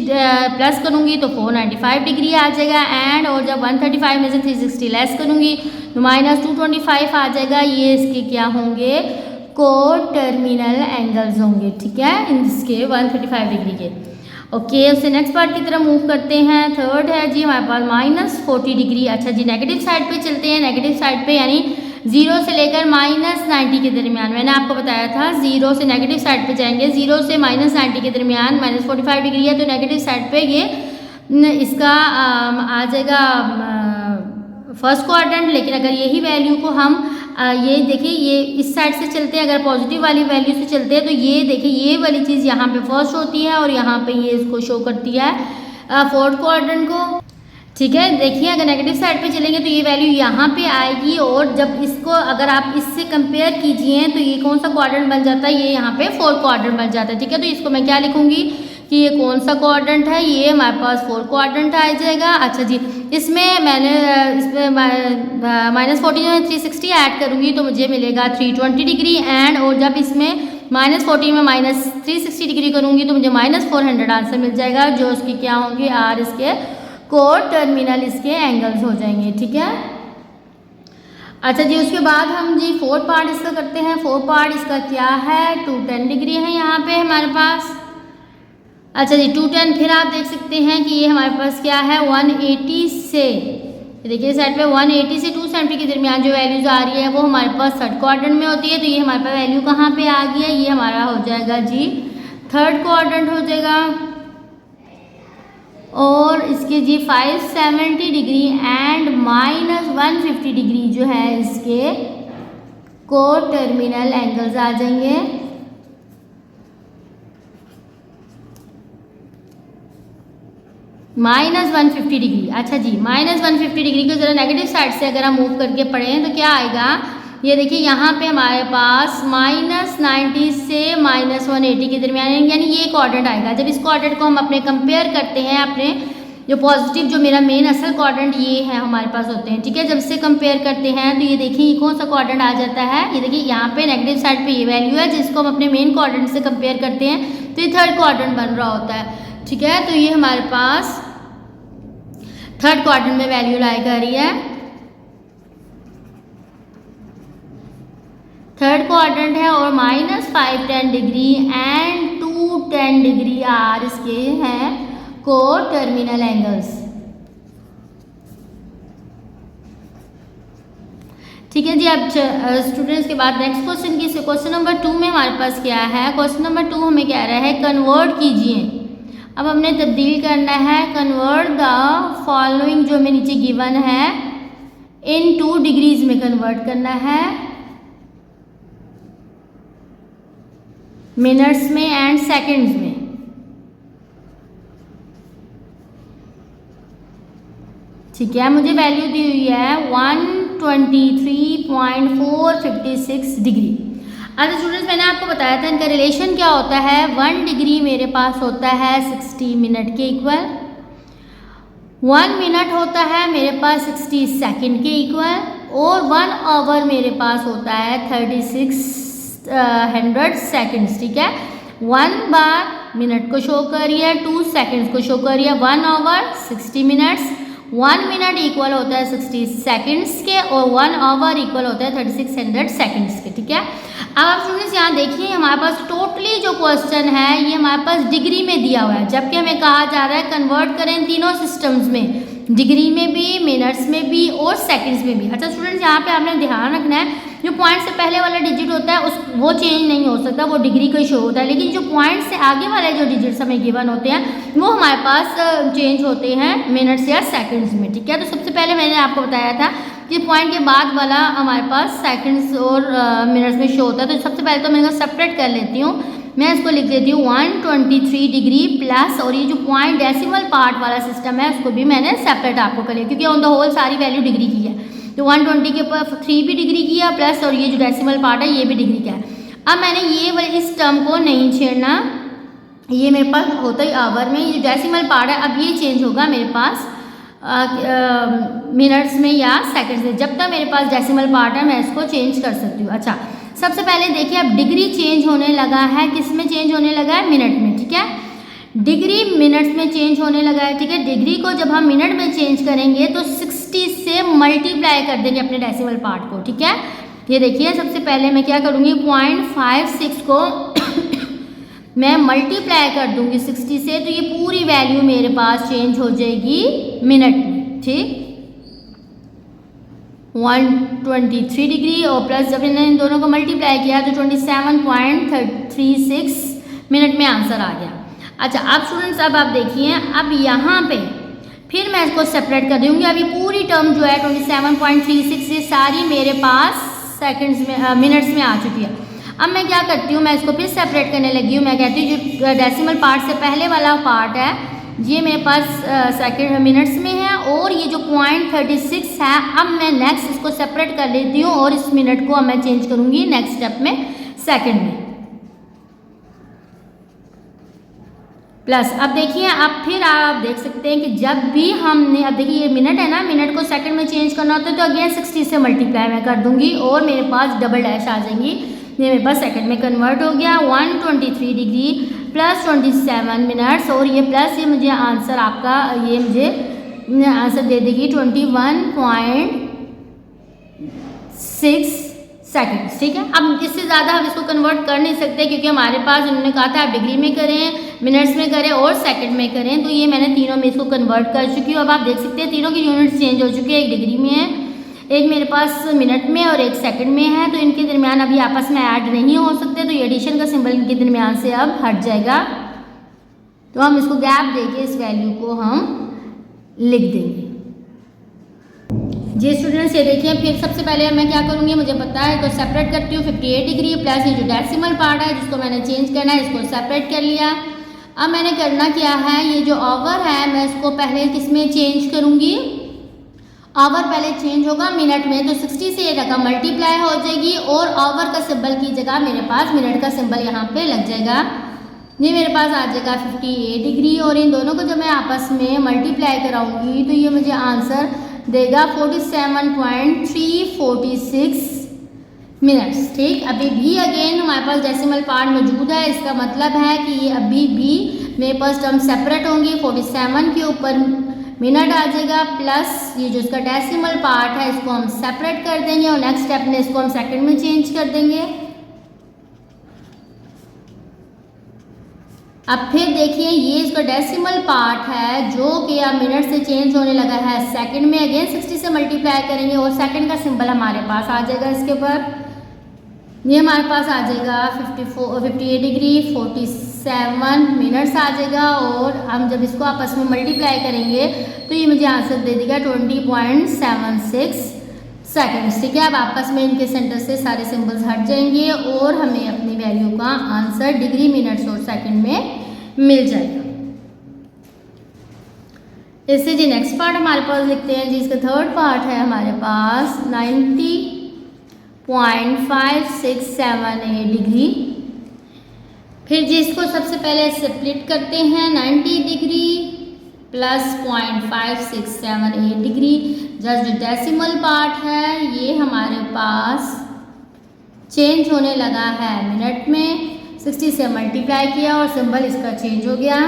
प्लस करूँगी तो 495 डिग्री आ जाएगा, एंड और जब 135 में से 360 लेस करूँगी तो -225 आ जाएगा। ये इसके क्या होंगे, को टर्मिनल एंगल्स होंगे। ठीक है, इसके 135 डिग्री के। ओके, उससे नेक्स्ट पार्ट की तरफ मूव करते हैं। थर्ड है जी हमारे पास -40 डिग्री। अच्छा जी, नेगेटिव साइड पे चलते हैं। नेगेटिव साइड पे यानी 0 से लेकर -90 के दरमियान, मैंने आपको बताया था 0 से नेगेटिव साइड पे जाएंगे, 0 से -90 के दरमियान -45 डिग्री है तो नेगेटिव साइड पे ये इसका आ जाएगा फर्स्ट क्वाड्रेंट। लेकिन अगर यही वैल्यू को हम ये देखिए, ये इस साइड से चलते हैं, अगर पॉजिटिव वाली वैल्यू से चलते हैं तो ये देखिए ये वाली चीज़ यहाँ पे फर्स्ट होती है और यहाँ पे ये इसको शो करती है फोर्थ क्वाड्रेंट को। ठीक है, देखिए अगर नेगेटिव साइड पे चलेंगे तो ये वैल्यू यहाँ पे आएगी, और जब इसको अगर आप इससे कंपेयर कीजिए तो ये कौन सा क्वाड्रेंट बन जाता है, ये यहाँ पे फोर्थ क्वाड्रेंट बन जाता है। ठीक है, तो इसको मैं क्या लिखूंगी कि ये कौन सा क्वाड्रेंट है, ये हमारे पास फोर्थ क्वाड्रेंट आ जाएगा। अच्छा जी, इसमें मैंने -40 में 360 ऐड करूँगी तो मुझे मिलेगा 320 डिग्री, एंड और जब इसमें -40 में -360 डिग्री करूँगी तो मुझे -400 आंसर मिल जाएगा, जो उसकी क्या होंगे, आर इसके को टर्मिनल इसके एंगल्स हो जाएंगे। ठीक है, अच्छा जी, उसके बाद हम जी फोर्थ पार्ट इसका करते हैं। फोर्थ पार्ट इसका क्या है, 210 डिग्री है यहाँ पे हमारे पास। अच्छा जी, 210 फिर आप देख सकते हैं कि ये हमारे पास क्या है, 180 से, देखिए साइड पे 180 से 270 के दरमियान जो वैल्यूज आ रही है वो हमारे पास थर्ड क्वाड्रेंट में होती है। तो ये हमारे पास वैल्यू कहाँ पे आ गई है, ये हमारा हो जाएगा जी थर्ड क्वाड्रेंट हो जाएगा, और इसके जी 570 डिग्री एंड -150 डिग्री जो है इसके को टर्मिनल एंगल्स आ जाएंगे। -150 डिग्री। अच्छा जी, -150 डिग्री को जरा नेगेटिव साइड से अगर हम मूव करके पढ़ें तो क्या आएगा, ये देखिए यहाँ पे हमारे पास -90 से -180 के दरमियान, यानी ये क्वाड्रेंट आएगा। जब इस क्वाड्रेंट को हम अपने कंपेयर करते हैं अपने जो पॉजिटिव, जो मेरा मेन असल क्वाड्रेंट ये है हमारे पास होते हैं। ठीक है, जब इससे कंपेयर करते हैं तो ये देखिए ये कौन सा क्वाड्रेंट आ जाता है, ये देखिए यहाँ पे नेगेटिव साइड पे ये वैल्यू है, जिसको हम अपने मेन क्वाड्रेंट से कंपेयर करते हैं तो ये थर्ड क्वाड्रेंट बन रहा होता है। ठीक है, तो ये हमारे पास थर्ड क्वाड्रेंट में वैल्यू लाई कर रही है। थर्ड क्वाड्रेंट है और -510 डिग्री एंड 210 डिग्री आर इसके हैं को टर्मिनल एंगल्स। ठीक है जी, अब स्टूडेंट्स के बाद नेक्स्ट क्वेश्चन की क्वेश्चन नंबर 2 में हमारे पास क्या है, क्वेश्चन नंबर 2 हमें कह रहा है कन्वर्ट कीजिए। अब हमने तब्दील करना है, कन्वर्ट द फॉलोइंग जो हमें नीचे गिवन है इन 2 डिग्रीज में कन्वर्ट करना है, मिनट्स में एंड सेकंड्स में। ठीक है, मुझे वैल्यू दी हुई है 123.456 डिग्री। अच्छा स्टूडेंट्स, मैंने आपको बताया था इनका रिलेशन क्या होता है, 1 डिग्री मेरे पास होता है 60 मिनट के इक्वल, 1 मिनट होता है मेरे पास 60 सेकंड के इक्वल, और 1 आवर मेरे पास होता है 3600 सेकेंड्स, ठीक है। 1 बार मिनट को शो कर रही है, 2 सेकेंड्स को शो कर रही है, 1 आवर 60 मिनट्स, 1 मिनट इक्वल होता है 60 सेकेंड्स के और 1 आवर इक्वल होता है 3600 सेकेंड्स के, ठीक है। अब आप स्टूडेंट्स यहाँ देखिए हमारे पास टोटली जो क्वेश्चन है ये हमारे पास डिग्री में दिया हुआ है, जबकि हमें कहा जा रहा है कन्वर्ट करें तीनों सिस्टम्स में, डिग्री में भी, मिनट्स में भी और सेकंड्स में भी। अच्छा स्टूडेंट्स यहाँ पे आपने ध्यान रखना है जो पॉइंट से पहले वाला डिजिट होता है वो चेंज नहीं हो सकता, वो डिग्री का ही शो होता है, लेकिन जो पॉइंट से आगे वाले जो डिजिट्स हमें गिवन होते हैं वो हमारे पास चेंज होते हैं मिनट्स या सेकंड्स में, ठीक है। तो सबसे पहले मैंने आपको बताया था कि पॉइंट के बाद वाला हमारे पास सेकंड्स और मिनट्स में शो होता है। तो सबसे पहले तो मैं इसको सेपरेट कर लेती हूँ, मैं इसको लिख देती हूँ 123 डिग्री प्लस, और ये जो पॉइंट डेसिमल पार्ट वाला सिस्टम है उसको भी मैंने सेपरेट आपको कर लिया क्योंकि ऑन द होल सारी वैल्यू डिग्री की है। तो 120 के ऊपर 3 भी डिग्री की है प्लस, और ये जो डेसिमल पार्ट है ये भी डिग्री का है। अब मैंने ये वाले इस टर्म को नहीं छेड़ना, ये मेरे पास होता ही आवर में, ये जो डेसिमल पार्ट है अब ये चेंज होगा मेरे पास मिनट्स में या सेकंड्स में। जब तक मेरे पास डेसिमल पार्ट है मैं इसको चेंज कर सकती हूँ। अच्छा सबसे पहले देखिए अब डिग्री चेंज होने लगा है, किस में चेंज होने लगा है, मिनट में, ठीक है। डिग्री मिनट्स में चेंज होने लगा है, ठीक है। डिग्री को जब हम मिनट में चेंज करेंगे तो 60 से मल्टीप्लाई कर देंगे अपने डेसिमल पार्ट को, ठीक है। ये देखिए सबसे पहले मैं क्या करूँगी 0.56 को मैं मल्टीप्लाई कर दूंगी 60 से, तो ये पूरी वैल्यू मेरे पास चेंज हो जाएगी मिनट में, ठीक। 123 डिग्री और प्लस जब मैंने इन दोनों को मल्टीप्लाई किया तो 27.36 मिनट में आंसर आ गया। अच्छा अब स्टूडेंट्स अब आप देखिए अब यहाँ पे फिर मैं इसको सेपरेट कर दूँगी। अभी पूरी टर्म जो है 27.36 ये सारी मेरे पास सेकंड्स में मिनट्स में आ चुकी है। अब मैं क्या करती हूँ मैं इसको फिर सेपरेट करने लगी हूँ। मैं कहती हूँ जो डेसिमल पार्ट से पहले वाला पार्ट है ये मेरे पास सेकंड मिनट्स में है, और ये जो 0.36 है अब मैं नेक्स्ट इसको सेपरेट कर लेती हूँ और इस मिनट को अब मैं चेंज करूँगी नेक्स्ट स्टेप में सेकंड में। प्लस अब देखिए अब फिर आप देख सकते हैं कि जब भी हमने अब देखिए ये मिनट है ना, मिनट को सेकंड में चेंज करना होता है तो अगेन 60 से मल्टीप्लाई मैं कर दूंगी और मेरे पास डबल डैश आ जाएंगी, ये मेरे पास सेकंड में कन्वर्ट हो गया। 123 डिग्री प्लस 27 मिनट्स और ये प्लस ये मुझे आंसर आपका ये मुझे आंसर दे देगी 21.6 सेकंड्स, ठीक है। अब इससे ज़्यादा हम इसको कन्वर्ट कर नहीं सकते क्योंकि हमारे पास उन्होंने कहा था आप डिग्री में करें, मिनट्स में करें और सेकंड में करें, तो ये मैंने तीनों में इसको कन्वर्ट कर चुकी हूँ। अब आप देख सकते हैं तीनों की यूनिट्स चेंज हो चुकी है, एक डिग्री में है, एक मेरे पास मिनट में और एक सेकंड में है, तो इनके दरमियान अभी आपस में ऐड नहीं हो सकते, तो ये एडिशन का सिंबल इनके दरमियान से अब हट जाएगा। तो हम इसको गैप देके इस वैल्यू को हम लिख देंगे। जी स्टूडेंट्स ये देखिए फिर सबसे पहले मैं क्या करूँगी मुझे पता है, तो सेपरेट करती हूँ 58 डिग्री प्लस ये जो डेसिमल पार्ट है जिसको मैंने चेंज करना है इसको सेपरेट कर लिया। अब मैंने करना क्या है, ये जो आवर है मैं इसको पहले किस में चेंज करूँगी, आवर पहले चेंज होगा मिनट में, तो 60 से ये रकम मल्टीप्लाई हो जाएगी और आवर का सिंबल की जगह मेरे पास मिनट का सिंबल यहाँ पे लग जाएगा। ये मेरे पास आ जाएगा 58 डिग्री और इन दोनों को जब मैं आपस में मल्टीप्लाई कराऊंगी तो ये मुझे आंसर देगा 47.346 मिनट्स, ठीक। अभी भी अगेन हमारे पास डेसिमल पार्ट मौजूद है, इसका मतलब है कि ये अभी भी मेरे पास टर्म सेपरेट होंगी, 47 के ऊपर मिनट आ जाएगा प्लस ये जो इसका डेसिमल पार्ट है इसको हम सेपरेट कर देंगे और नेक्स्ट स्टेप में इसको हम सेकंड में चेंज कर देंगे। अब फिर देखिए ये इसका डेसिमल पार्ट है जो कि अब मिनट से चेंज होने लगा है सेकंड में, अगेन 60 से मल्टीप्लाई करेंगे और सेकंड का सिंबल हमारे पास आ जाएगा इसके ऊपर, ये हमारे पास आ जाएगा 58 डिग्री 47 मिनट्स आ जाएगा और हम जब इसको आपस में मल्टीप्लाई करेंगे तो ये मुझे आंसर दे देगा 20.76 सेकंड्स, ठीक है। अब आपस में इनके सेंटर से सारे सिंबल्स हट जाएंगे और हमें अपनी वैल्यू का आंसर डिग्री मिनट्स और सेकंड में मिल जाएगा। इससे जी नेक्स्ट पार्ट हमारे पास लिखते हैं जी, इसका थर्ड पार्ट है हमारे पास 90.567 डिग्री। फिर जी इसको सबसे पहले स्प्लिट करते हैं 90 डिग्री प्लस 0.567 डिग्री, जस्ट जो डेसिमल पार्ट है ये हमारे पास चेंज होने लगा है मिनट में। 60 से मल्टीप्लाई किया और सिंबल इसका चेंज हो गया।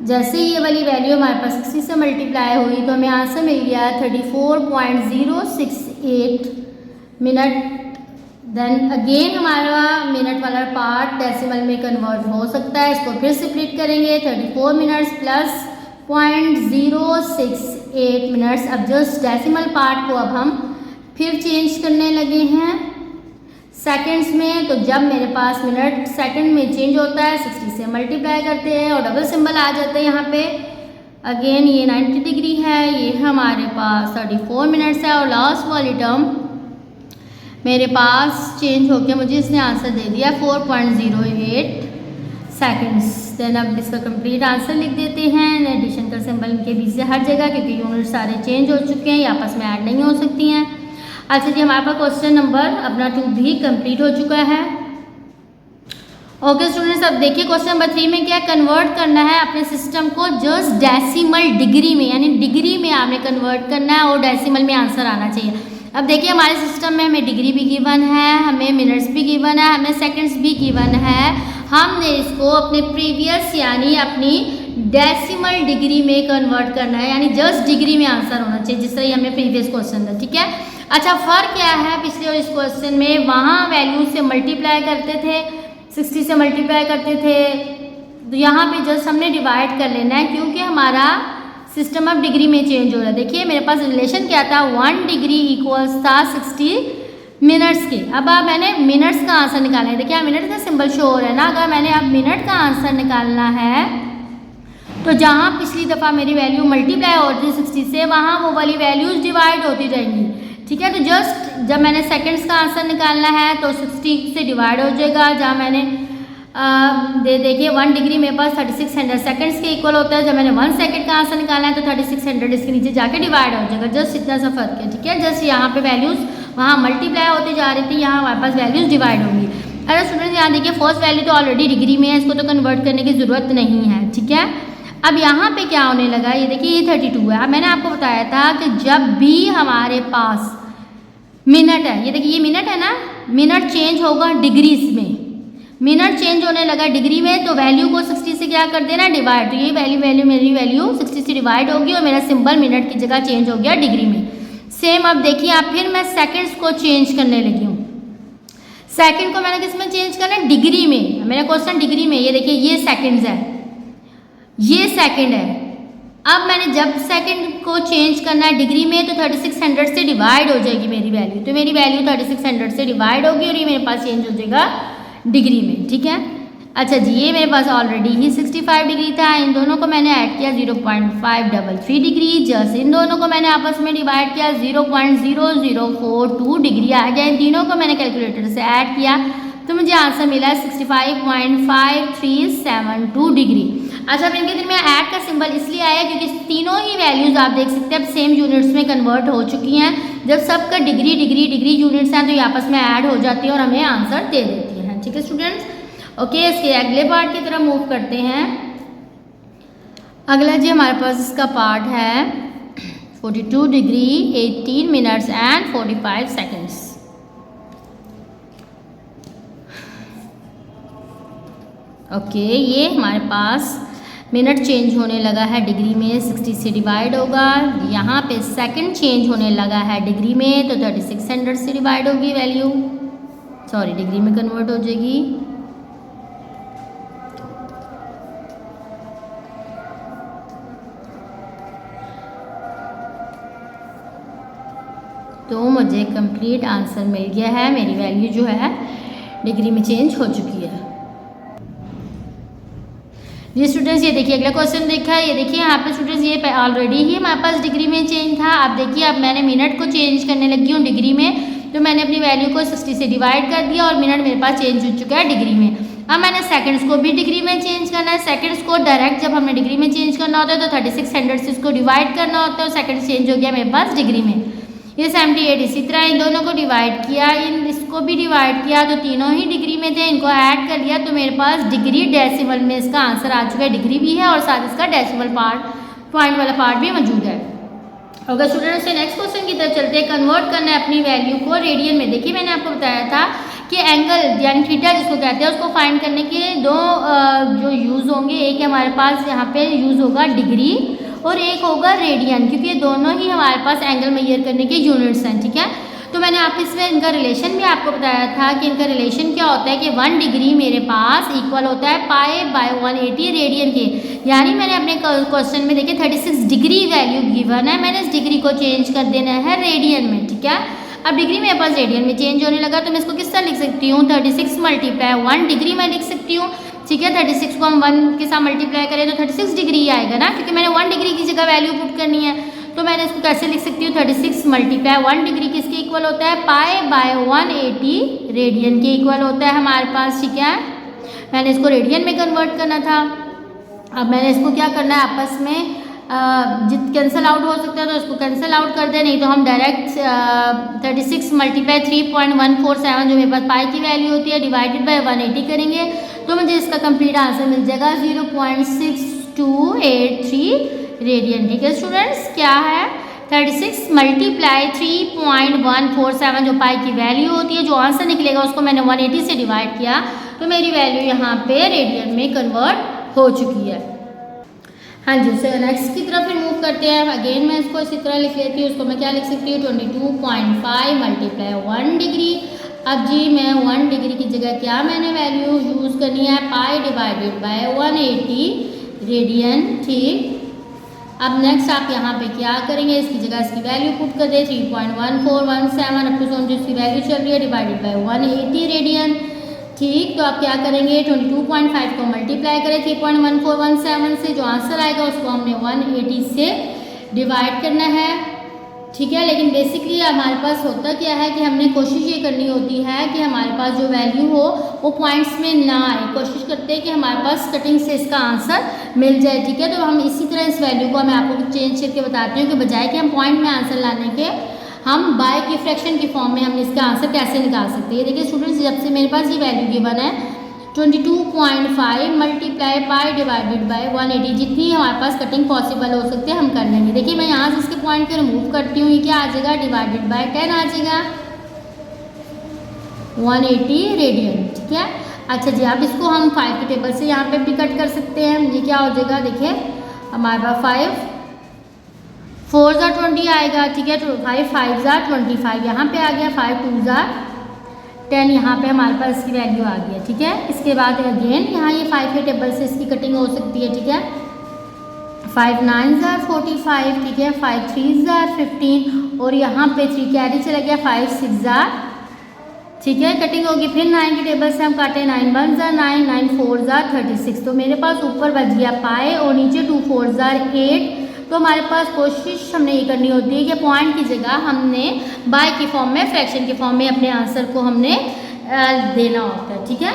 जैसे ये वाली वैल्यू हमारे पास 60 से मल्टीप्लाई हुई तो हमें आंसर मिल गया 34.068 मिनट। देन अगेन हमारा मिनट वाला पार्ट डेसिमल में कन्वर्ट हो सकता है, इसको फिर स्प्लिट करेंगे 34 मिनट्स प्लस 0.068 मिनट्स। अब जस्ट डेसिमल पार्ट को अब हम फिर चेंज करने लगे हैं सेकंड्स में। तो जब मेरे पास मिनट सेकंड में चेंज होता है 60 से मल्टीप्लाई करते हैं और डबल सिंबल आ जाते हैं यहाँ पे। अगेन ये 90 डिग्री है, ये हमारे पास 34 मिनट्स है और लास्ट वाली टर्म मेरे पास चेंज होकर मुझे इसने आंसर दे दिया 4.08 सेकंड्स। देन अब इसका कंप्लीट आंसर लिख देते हैं। एडिशन का सिंबल इनके बीच से हर जगह, क्योंकि यूनिट सारे चेंज हो चुके हैं, ये आपस में ऐड नहीं हो सकती हैं। अच्छा जी, हमारे पास क्वेश्चन नंबर अपना 2 भी कंप्लीट हो चुका है। ओके स्टूडेंट्स, अब देखिए क्वेश्चन नंबर 3 में क्या कन्वर्ट करना है अपने सिस्टम को जस्ट डेसिमल डिग्री में, यानी डिग्री में आपने कन्वर्ट करना है और डेसिमल में आंसर आना चाहिए। अब देखिए हमारे सिस्टम में हमें डिग्री भी गिवन है, हमें मिनट्स भी गिवन है, हमें सेकंड्स भी गिवन है। हमने इसको अपने प्रीवियस यानी अपनी डेसिमल डिग्री में कन्वर्ट करना है, यानी जस्ट डिग्री में आंसर होना चाहिए, जिस तरह हमने प्रीवियस क्वेश्चन था। ठीक है, अच्छा फर्क क्या है पिछले और इस क्वेश्चन में? वहाँ वैल्यू से मल्टीप्लाई करते थे, 60 से मल्टीप्लाई करते थे, तो यहाँ पे जस्ट हमने डिवाइड कर लेना है, क्योंकि हमारा सिस्टम अब डिग्री में चेंज हो रहा है। देखिए मेरे पास रिलेशन क्या था, 1 डिग्री इक्वल्स था 60 मिनट्स के। अब मैंने मिनट्स का आंसर निकालना है। देखिए मिनट का सिंबल शो हो रहा है ना। अगर मैंने अब मिनट का आंसर निकालना है तो जहाँ पिछली दफ़ा मेरी वैल्यू मल्टीप्लाई होती है 60 से, वहाँ वो वाली वैल्यूज़ डिवाइड होती रहेंगी। ठीक है, तो जस्ट जब मैंने सेकंड्स का आंसर निकालना है तो 60 से डिवाइड हो जाएगा। जहाँ मैंने देखिए 1 डिग्री मेरे पास 3600 सेकंड्स के इक्वल होता है। जब मैंने 1 सेकंड का आंसर निकालना है तो 3600 इसके नीचे जाके डिवाइड हो जाएगा। जस्ट इतना सा फर्क है। ठीक है, जस्ट यहाँ पे वैल्यूज़ वहाँ मल्टीप्लाई होती जा रही थी, यहाँ हमारे पास वैल्यूज़ डिवाइड होंगी। अरे स्टूडेंट्स यहाँ देखिए फर्स्ट वैल्यू तो ऑलरेडी डिग्री में है, इसको तो कन्वर्ट करने की ज़रूरत नहीं है। ठीक है, अब यहाँ पे क्या होने लगा, ये देखिए ये 32 है। अब मैंने आपको बताया था कि जब भी हमारे पास मिनट है, ये देखिए ये मिनट है ना, मिनट चेंज होगा डिग्रीज में। मिनट चेंज होने लगा डिग्री में तो वैल्यू को 60 से क्या कर देना, डिवाइड। तो ये वैल्यू मेरी वैल्यू 60 से डिवाइड होगी और मेरा सिंबल मिनट की जगह चेंज हो गया डिग्री में। सेम अब देखिए आप फिर मैं सेकंड्स को चेंज करने लगी हूँ। सेकंड को मैंने किस में चेंज करना है, डिग्री में। मेरा क्वेश्चन डिग्री में, ये देखिए ये सेकंड्स है, ये सेकंड है। अब मैंने जब सेकंड को चेंज करना है डिग्री में तो 3600 से डिवाइड हो जाएगी मेरी वैल्यू। तो मेरी वैल्यू 3600 से डिवाइड होगी और ये मेरे पास चेंज हो जाएगा डिग्री में। ठीक है, अच्छा जी ये मेरे पास ऑलरेडी ही 65 डिग्री था। इन दोनों को मैंने ऐड किया 0.533 डिग्री। जैसे इन दोनों को मैंने आपस में डिवाइड किया 0.0042 डिग्री आ गया। इन तीनों को मैंने कैलकुलेटर से ऐड किया तो मुझे आंसर मिला 65.5372 डिग्री। अच्छा अब इनके दिन में ऐड का सिंबल इसलिए आया क्योंकि तीनों ही वैल्यूज़ आप देख सकते हैं अब सेम यूनिट्स में कन्वर्ट हो चुकी हैं। जब सबका डिग्री डिग्री डिग्री यूनिट्स हैं तो ये आपस में ऐड हो जाती है और हमें आंसर दे देती हैं। ठीक है स्टूडेंट्स, ओके इसके अगले पार्ट की तरफ मूव करते हैं। अगला जी हमारे पास इसका पार्ट है 42 degree 18 minutes and 45 seconds. Okay ये हमारे पास मिनट चेंज होने लगा है डिग्री में, 60 से डिवाइड होगा। यहाँ पे सेकंड चेंज होने लगा है डिग्री में तो 3600 से डिवाइड होगी वैल्यू, सॉरी डिग्री में कन्वर्ट हो जाएगी। तो मुझे कंप्लीट आंसर मिल गया है, मेरी वैल्यू जो है डिग्री में चेंज हो चुकी है। ये स्टूडेंट्स ये देखिए अगला क्वेश्चन देखा है। ये देखिए यहाँ पे स्टूडेंट्स ये ऑलरेडी ही हमारे पास डिग्री में चेंज था। अब देखिए अब मैंने मिनट को चेंज करने लगी हूँ डिग्री में, तो मैंने अपनी वैल्यू को 60 से डिवाइड कर दिया और मिनट मेरे पास चेंज हो चुका है डिग्री में। अब मैंने सेकंड्स को भी डिग्री में चेंज करना है। सेकंड्स को डायरेक्ट जब हमें डिग्री में चेंज करना होता है तो 3600 से इसको डिवाइड करना होता है और सेकंड चेंज हो गया मेरे पास डिग्री में। ये 78 इसी तरह इन दोनों को डिवाइड किया, इन इसको भी डिवाइड किया तो तीनों ही डिग्री में थे, इनको ऐड कर लिया तो मेरे पास डिग्री डेसिमल में इसका आंसर आ चुका है, डिग्री भी है और साथ इसका डेसिमल पार्ट पॉइंट वाला पार्ट भी मौजूद है। अगर स्टूडेंट्स से नेक्स्ट क्वेश्चन की तरफ चलते हैं, कन्वर्ट करना है अपनी वैल्यू को रेडियन में। देखिए मैंने आपको बताया था कि एंगल यानी थीटा जिसको कहते हैं उसको फाइंड करने के दो जो यूज़ होंगे, एक हमारे पास यहाँ पे यूज़ होगा डिग्री और एक होगा रेडियन, क्योंकि ये दोनों ही हमारे पास एंगल मेजर करने के यूनिट्स हैं, ठीक है। तो मैंने आप इसमें इनका रिलेशन भी आपको बताया था कि इनका रिलेशन क्या होता है कि 1 डिग्री मेरे पास इक्वल होता है पाई बाय 180 रेडियन के। यानी मैंने अपने क्वेश्चन में देखिए 36 डिग्री वैल्यू गिवन है, मैंने इस डिग्री को चेंज कर देना है रेडियन में, ठीक है। अब डिग्री मेरे पास रेडियन में चेंज होने लगा तो मैं इसको किस तरह लिख सकती हूँ, 36 मल्टीप्लाई 1 डिग्री मैं लिख सकती हूँ, ठीक है। 36 को हम 1 के साथ मल्टीप्लाई करें तो 36 डिग्री आएगा ना, क्योंकि मैंने 1 डिग्री की जगह वैल्यू पुट करनी है। तो मैंने इसको कैसे लिख सकती हूँ, 36 मल्टीप्लाई 1 डिग्री किसके इक्वल होता है, पाई बाय 180 रेडियन के इक्वल होता है हमारे पास, ठीक है। मैंने इसको रेडियन में कन्वर्ट करना था। अब मैंने इसको क्या करना है, आपस में जित कैंसिल आउट हो सकता है तो इसको कैंसिल आउट कर दे, नहीं तो हम डायरेक्ट 36 मल्टीप्लाई 3.147 जो मेरे पास पाई की वैल्यू होती है डिवाइडेड बाय 180 करेंगे तो मुझे इसका कंप्लीट आंसर मिल जाएगा 0.6283 रेडियन, ठीक है स्टूडेंट्स। क्या है 36 मल्टीप्लाई 3.147 जो पाई की वैल्यू होती है, जो आंसर निकलेगा उसको मैंने 180 से डिवाइड किया तो मेरी वैल्यू यहाँ पे रेडियन में कन्वर्ट हो चुकी है। हाँ जी, उससे नेक्स्ट की तरफ फिर मूव करते हैं। अगेन मैं इसको इसी तरह लिख लेती हूँ, उसको मैं क्या लिख सकती हूँ 22.5 मल्टीप्लाई 1 डिग्री। अब जी मैं 1 डिग्री की जगह क्या मैंने वैल्यू यूज़ करनी है, पाई डिवाइडेड बाय 180 रेडियन, ठीक। अब नेक्स्ट आप यहाँ पे क्या करेंगे, इसकी जगह इसकी वैल्यू पुट कर दे 3.1417 अप टू जो इसकी वैल्यू चल रही है डिवाइडेड बाय 180 रेडियन, ठीक। तो आप क्या करेंगे 22.5 को मल्टीप्लाई करें 3.1417 से, जो आंसर आएगा उसको हमने 180 से डिवाइड करना है, ठीक है। लेकिन बेसिकली हमारे पास होता क्या है कि हमने कोशिश ये करनी होती है कि हमारे पास जो वैल्यू हो वो पॉइंट्स में ना आए, कोशिश करते हैं कि हमारे पास कटिंग से इसका आंसर मिल जाए, ठीक है। तो हम इसी तरह इस वैल्यू को मैं आपको चेंज करके बताती हूँ कि बजाय कि हम पॉइंट में आंसर लाने के हम बाय की फ्रैक्शन की फॉर्म में हम इसका आंसर कैसे निकाल सकते हैं। देखिए स्टूडेंट्स, जब से मेरे पास ये वैल्यू गिवन है 22.5 मल्टीप्लाई पाई डिवाइडेड बाय 180, जितनी हमारे पास कटिंग पॉसिबल हो सकती है हम कर लेंगे। देखिए मैं यहाँ से इसके पॉइंट को रिमूव करती हूँ, ये क्या आ जाएगा डिवाइडेड बाय 10 आ जाएगा 180 रेडियन, ठीक है। अच्छा जी, अब इसको हम 5 के टेबल से यहाँ पे भी कट कर सकते हैं। ये क्या हो जाएगा, देखिए हमारे पास 5 4 ज़ा 20 आएगा, ठीक है। 5 5 ज़ा 25 यहाँ पे आ गया, 5 2 ज़ा 10 यहाँ पे हमारे पास इसकी वैल्यू आ गई है, ठीक है। इसके बाद अगेन यहाँ ये 5 के टेबल से इसकी कटिंग हो सकती है, ठीक है। 5 9 ज़ा 45, ठीक है। 5 3 ज़ा 15 और यहाँ पे 3 कैरी चला गया, 5 6 ज़ा, ठीक है, कटिंग होगी। फिर 9 के टेबल से हम काटे 9 1 ज़ा 9 9 4 ज़ा 36, तो मेरे पास ऊपर बच गया पाए और नीचे 2 4 ज़ा 8। तो हमारे पास कोशिश हमने ये करनी होती है कि पॉइंट की जगह हमने बाय की फॉर्म में फ्रैक्शन की फॉर्म में अपने आंसर को हमने देना होता है, ठीक है।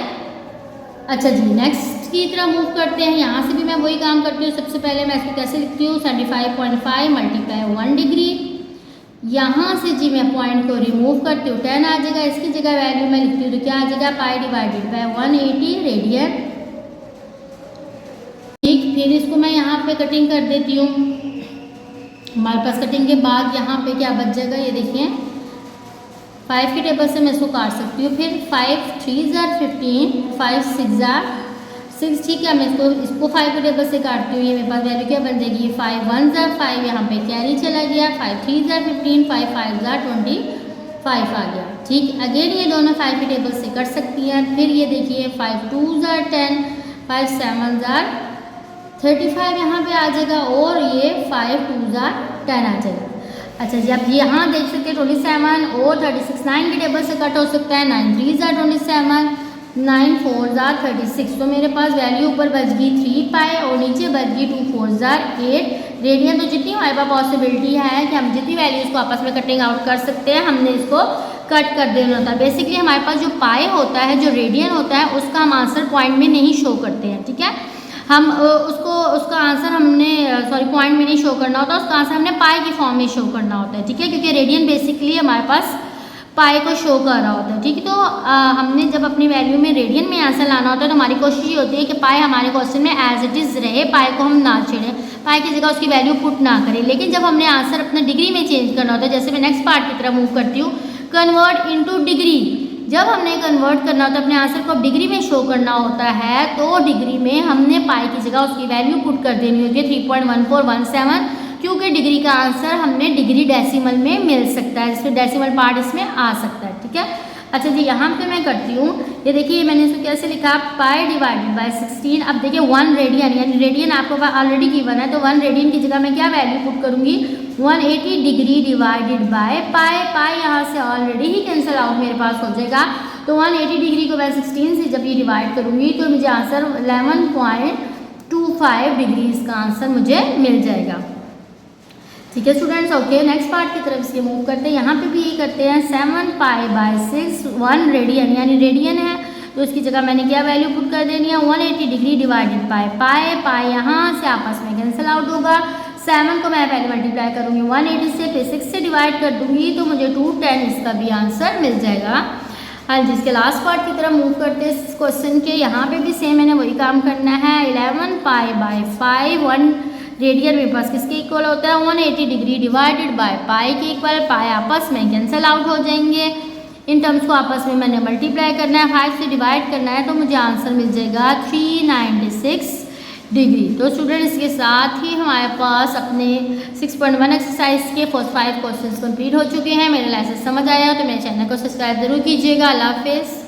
अच्छा जी, नेक्स्ट की तरफ मूव करते हैं। यहाँ से भी मैं वही काम करती हूँ। सबसे पहले मैं इसको कैसे लिखती हूँ 75.5 मल्टीप्लाई 1 डिग्री। यहाँ से जी मैं पॉइंट को रिमूव करती हूँ, 10 आ जाएगा, इसकी जगह वैल्यू मैं लिखती हूँ तो क्या आ जाएगा पाई डिवाइडेड बाय 180 रेडियन, ठीक। फिर इसको मैं यहाँ पे कटिंग कर देती हूँ। हमारे पास कटिंग के बाद यहाँ पे क्या बच जाएगा, ये देखिए 5 के टेबल से मैं इसको काट सकती हूँ। फिर 5 3 ज़ा 15 5 6 ज़ा 6, ठीक है। मैं इसको 5 के टेबल से काटती हूँ। ये मेरे पास वैल्यू क्या बन जाएगी 5 1 ज़ा 5, यहाँ पे कैरी चला गया, 5 3 ज़ा 15 5 5 ज़ा 25 आ गया, ठीक। अगेन ये दोनों 5 के टेबल से कट सकती हैं। फिर ये देखिए 5 2 ज़ा 10 5 7 ज़ा 35 यहाँ पे आ जाएगा और ये 5 2 ज़ा 10 आ जाएगा। अच्छा जी, आप यहाँ देख सकते हैं 27 और 36 9 के टेबल से कट हो सकता है। 9 3 ज़ा 27 9 4 ज़ा 36, तो मेरे पास वैल्यू ऊपर बच गई 3 पाई और नीचे बच गई 2 4 ज़ा 8 रेडियन। तो जितनी हमारे पास पॉसिबिलिटी है कि हम जितनी वैल्यूज़ को आपस में कटिंग आउट कर सकते हैं, हमने इसको कट कर देना होता है। बेसिकली हमारे पास जो पाई होता है, जो रेडियन होता है, उसका हम आंसर पॉइंट में नहीं शो करते हैं, ठीक है। हम उसका आंसर हमने पॉइंट में नहीं शो करना होता, उसका आंसर हमने पाई की फॉर्म में शो करना होता है, ठीक है। क्योंकि रेडियन बेसिकली हमारे पास पाई को शो कर रहा होता है, ठीक है। तो हमने जब अपनी वैल्यू में रेडियन में आंसर लाना होता है तो हमारी कोशिश ये होती है कि पाई हमारे क्वेश्चन में एज इट इज़ रहे, पाई को हम ना छेड़ें, पाई की जगह उसकी वैल्यू पुट ना करें। लेकिन जब हमने आंसर अपना डिग्री में चेंज करना होता है, जैसे मैं नेक्स्ट पार्ट की तरफ मूव करती हूँ, कन्वर्ट इनटू डिग्री। जब हमने कन्वर्ट करना होता है, अपने आंसर को डिग्री में शो करना होता है, तो डिग्री में हमने पाई की जगह उसकी वैल्यू पुट कर देनी होती है 3.1417, क्योंकि डिग्री का आंसर हमने डिग्री डेसिमल में मिल सकता है, जिसमें डेसिमल पार्ट इसमें आ सकता है, ठीक है। अच्छा जी, यहाँ पे मैं करती हूँ, ये देखिए मैंने इसको कैसे लिखा, पाई डिवाइडेड बाय 16। अब देखिए 1 रेडियन, यानी रेडियन आपको ऑलरेडी गिवन है, तो 1 रेडियन की जगह मैं क्या वैल्यू पुट करूँगी, 180 डिग्री डिवाइडेड बाय पाई। पाई यहाँ से ऑलरेडी ही कैंसिल आउट मेरे पास हो जाएगा, तो 180 डिग्री को मैं 16 से जब ये डिवाइड करूँगी तो मुझे आंसर 11.25 डिग्री इसका आंसर मुझे मिल जाएगा, ठीक है स्टूडेंट्स। ओके, नेक्स्ट पार्ट की तरफ से मूव करते हैं। यहाँ पे भी ये करते हैं 7 पाई बाय 6, 1 रेडियन, यानी रेडियन है तो उसकी जगह मैंने क्या वैल्यू पुट कर देनी है, 180 डिग्री डिवाइडेड बाय पाई। पाई यहाँ से आपस में कैंसिल आउट होगा, 7 को मैं पहले मल्टीप्लाई करूँगी 180 से, फिर 6 से डिवाइड कर दूँगी तो मुझे 210 इसका भी आंसर मिल जाएगा। हाँ जी, इसके लास्ट पार्ट की तरफ मूव करते हैं इस क्वेश्चन के। यहाँ पे भी सेम मैंने वही काम करना है, 11 पाई बाय 5, 1 रेडियन मेरे पास किसके इक्वल होता है, 180 डिग्री डिवाइडेड बाय पाई के इक्वल। पाई आपस में कैंसिल आउट हो जाएंगे, इन टर्म्स को आपस में मैंने मल्टीप्लाई करना है, 5 से डिवाइड करना है तो मुझे आंसर मिल जाएगा 396 डिग्री। तो स्टूडेंट इसके साथ ही हमारे पास अपने 6.1 एक्सरसाइज के फर्स्ट 5 क्वेश्चंस कंप्लीट हो चुके हैं। मेरा लेसन समझ आया तो मेरे चैनल को सब्सक्राइब जरूर कीजिएगा। अल्लाह हाफिज़।